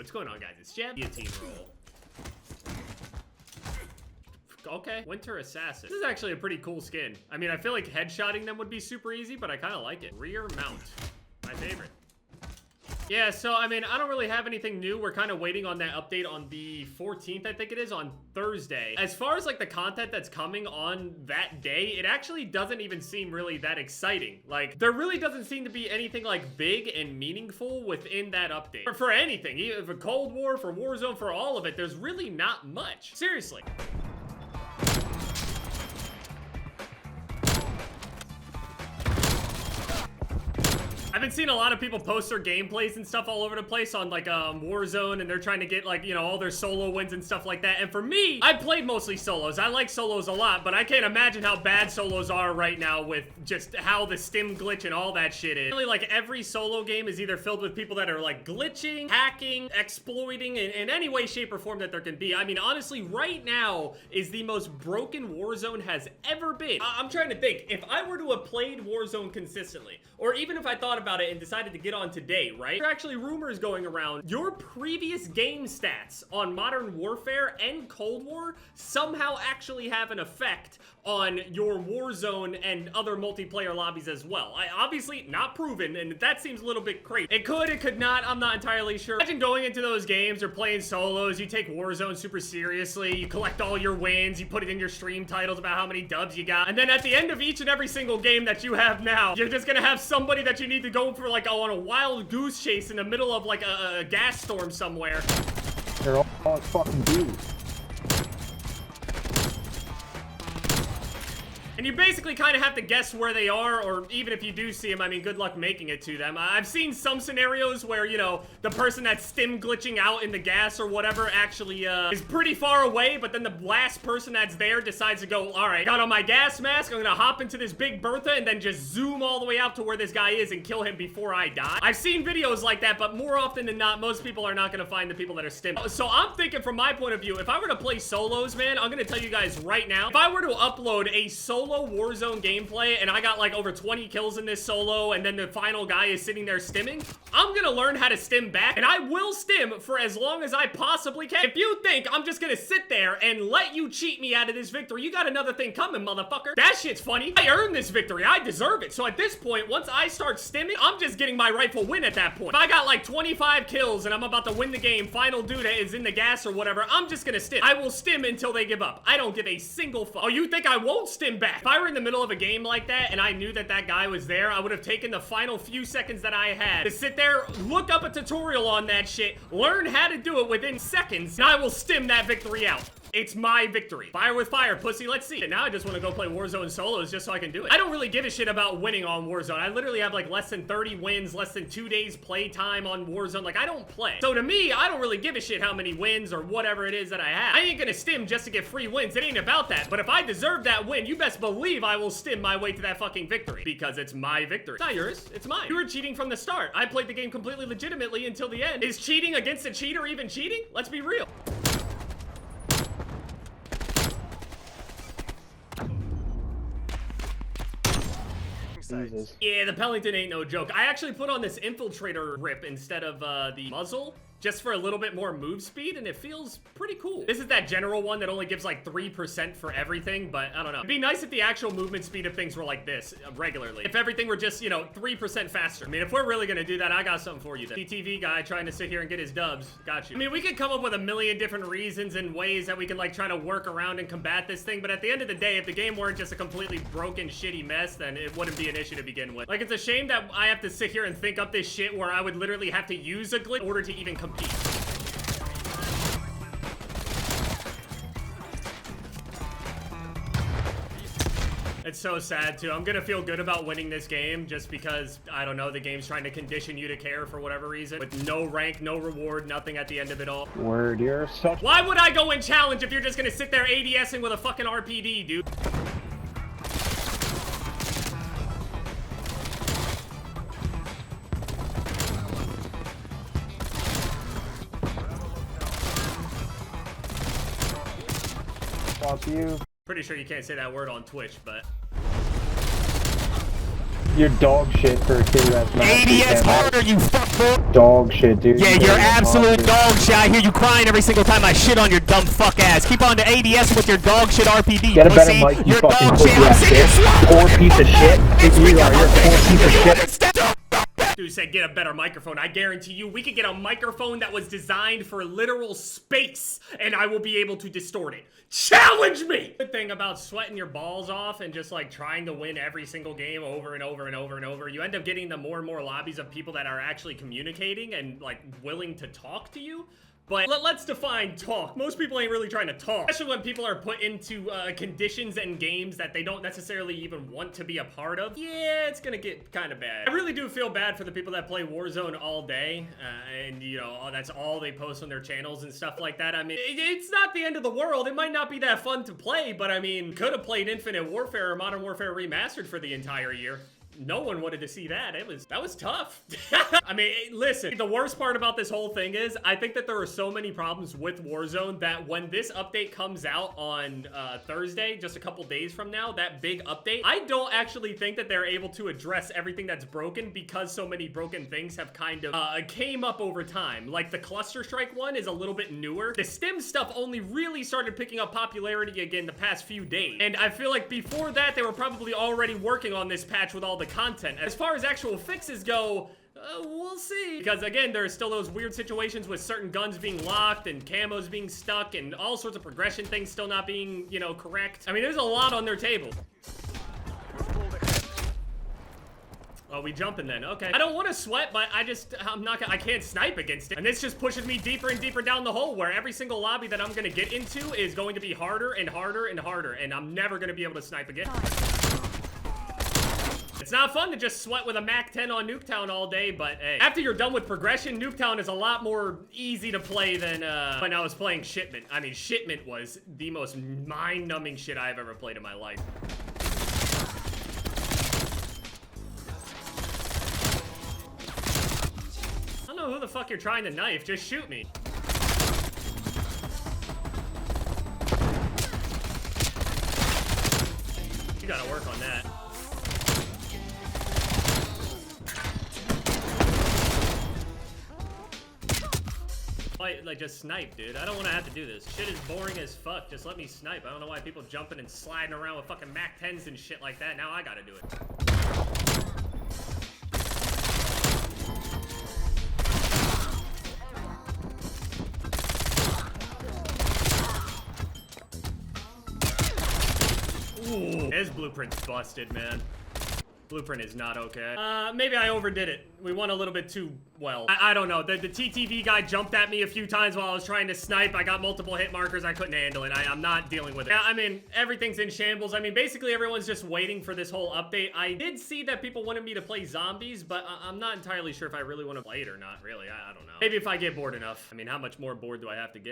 What's going on, guys? It's Jeb. Guillotine roll. Okay, Winter Assassin. This is actually a pretty cool skin. I mean, I feel like headshotting them would be super easy, but I kind of like it. Rear mount. My favorite. Yeah, so, I mean, I don't really have anything new. We're kind of waiting on that update on the 14th, I think it is, on Thursday. As far as, like, the content that's coming on that day, it actually doesn't even seem really that exciting. Like, there really doesn't seem to be anything, like, big and meaningful within that update. For anything, even for Cold War, for Warzone, for all of it, there's really not much. Seriously. I've been seeing a lot of people post their gameplays and stuff all over the place on like Warzone, and they're trying to get like, you know, all their solo wins and stuff like that. And for me, I played mostly solos. I like solos a lot, but I can't imagine how bad solos are right now with just how the stim glitch and all that shit is. Really, like every solo game is either filled with people that are like glitching, hacking, exploiting in any way, shape, or form that there can be. I mean, honestly, right now is the most broken Warzone has ever been. I'm trying to think, if I were to have played Warzone consistently, or even if I thought about it and decided to get on today, right? There are actually rumors going around. Your previous game stats on Modern Warfare and Cold War somehow actually have an effect on your Warzone and other multiplayer lobbies as well. Obviously not proven, and that seems a little bit crazy. It could not, I'm not entirely sure. Imagine going into those games or playing solos, you take Warzone super seriously, you collect all your wins, you put it in your stream titles about how many dubs you got, and then at the end of each and every single game that you have now, you're just gonna have somebody that you need to go for like on a wild goose chase in the middle of like a gas storm somewhere. They're all fucking dudes. And you basically kind of have to guess where they are, or even if you do see them, I mean, good luck making it to them. I've seen some scenarios where, you know, the person that's stim glitching out in the gas or whatever actually is pretty far away, but then the last person that's there decides to go, all right, got on my gas mask, I'm gonna hop into this big Bertha and then just zoom all the way out to where this guy is and kill him before I die. I've seen videos like that, but more often than not, most people are not gonna find the people that are stim. So I'm thinking from my point of view, if I were to play solos, man, I'm gonna tell you guys right now, if I were to upload a solo Warzone gameplay and I got like over 20 kills in this solo and then the final guy is sitting there stimming, I'm gonna learn how to stim back, and I will stim for as long as I possibly can. If you think I'm just gonna sit there and let you cheat me out of this victory, you got another thing coming, motherfucker. That shit's funny. I earned this victory. I deserve it. So at this point, once I start stimming, I'm just getting my rightful win at that point. If I got like 25 kills and I'm about to win the game, final dude is in the gas or whatever, I'm just gonna stim. I will stim until they give up. I don't give a single fuck. Oh, you think I won't stim back? If I were in the middle of a game like that and I knew that that guy was there, I would have taken the final few seconds that I had to sit there, look up a tutorial on that shit, learn how to do it within seconds, and I will stim that victory out. It's my victory. Fire with fire, pussy. Let's see. And now I just want to go play Warzone solos just so I can do it. I don't really give a shit about winning on Warzone. I literally have like less than 30 wins, less than 2 days play time on Warzone. Like, I don't play. So to me, I don't really give a shit how many wins or whatever it is that I have. I ain't gonna stim just to get free wins. It ain't about that. But if I deserve that win, you best believe I will stim my way to that fucking victory. Because it's my victory. It's not yours. It's mine. You were cheating from the start. I played the game completely legitimately until the end. Is cheating against a cheater even cheating? Let's be real. Jesus. Yeah, the Pellington ain't no joke. I actually put on this infiltrator grip instead of the muzzle, just for a little bit more move speed, and it feels pretty cool. This is that general one that only gives like 3% for everything, but I don't know. It'd be nice if the actual movement speed of things were like this regularly. If everything were just, you know, 3% faster. I mean, if we're really gonna do that, I got something for you then. CTV guy trying to sit here and get his dubs. Got you. I mean, we could come up with a million different reasons and ways that we can like try to work around and combat this thing, but at the end of the day, if the game weren't just a completely broken, shitty mess, then it wouldn't be an issue to begin with. Like, it's a shame that I have to sit here and think up this shit where I would literally have to use a glitch in order to even compete. It's so sad too. I'm gonna feel good about winning this game just because, I don't know, the game's trying to condition you to care for whatever reason. With no rank, no reward, nothing at the end of it all. Word, you're such. Why would I go and challenge if you're just gonna sit there ADSing with a fucking RPD, dude? Fuck you. Pretty sure you can't say that word on Twitch, but... You're dog shit for a kid that's not. ADS harder, you fuckboy. Dog shit, dude. Yeah, you're absolute dog shit. I hear you crying every single time I shit on your dumb fuck ass. Keep on to ADS with your dog shit RPD. Get a better pussy. mic, you You're fucking dog pussy shit. I'm ass seeing you bitch. swallow. Poor piece of shit. You are. You're a poor piece of shit. Dude said get a better microphone. I guarantee you we could get a microphone that was designed for literal space and I will be able to distort it. Challenge me! Good thing about sweating your balls off and just like trying to win every single game over and over and over and over, you end up getting the more and more lobbies of people that are actually communicating and like willing to talk to you. But let's define talk. Most people ain't really trying to talk, especially when people are put into conditions and games that they don't necessarily even want to be a part of. Yeah, it's gonna get kind of bad. I really do feel bad for the people that play Warzone all day, and you know, that's all they post on their channels and stuff like that. I mean, it's not the end of the world. It might not be that fun to play, but I mean, could have played Infinite Warfare or Modern Warfare Remastered for the entire year. No one wanted to see that. That was tough. I mean, listen, the worst part about this whole thing is I think that there are so many problems with Warzone that when this update comes out on Thursday, just a couple days from now, that big update, I don't actually think that they're able to address everything that's broken because so many broken things have kind of came up over time. Like the Cluster Strike one is a little bit newer. The stim stuff only really started picking up popularity again the past few days. And I feel like before that, they were probably already working on this patch with all the content. As far as actual fixes go, we'll see. Because again, there are still those weird situations with certain guns being locked and camos being stuck and all sorts of progression things still not being, you know, correct. I mean, there's a lot on their table. Oh, we jumping then. Okay. I don't want to sweat, but I can't snipe against it. And this just pushes me deeper and deeper down the hole where every single lobby that I'm going to get into is going to be harder and harder and harder. And I'm never going to be able to snipe again. It's not fun to just sweat with a MAC-10 on Nuketown all day, but hey, after you're done with progression, Nuketown is a lot more easy to play than when I was playing Shipment. I mean, Shipment was the most mind-numbing shit I've ever played in my life. I don't know who the fuck you're trying to knife, just shoot me. You gotta work on that. Like, just snipe, dude. I don't want to have to do this. Shit is boring as fuck. Just let me snipe. I don't know why people jumping and sliding around with fucking MAC-10s and shit like that. Now I gotta do it. Ooh, his blueprint's busted, man. Blueprint is not okay. Maybe I overdid it. We went a little bit too well. I don't know. The TTV guy jumped at me a few times while I was trying to snipe. I got multiple hit markers. I couldn't handle it. I'm not dealing with it. I mean, everything's in shambles. I mean, basically everyone's just waiting for this whole update. I did see that people wanted me to play zombies, but I'm not entirely sure if I really want to play it or not, really. I don't know. Maybe if I get bored enough. I mean, how much more bored do I have to get?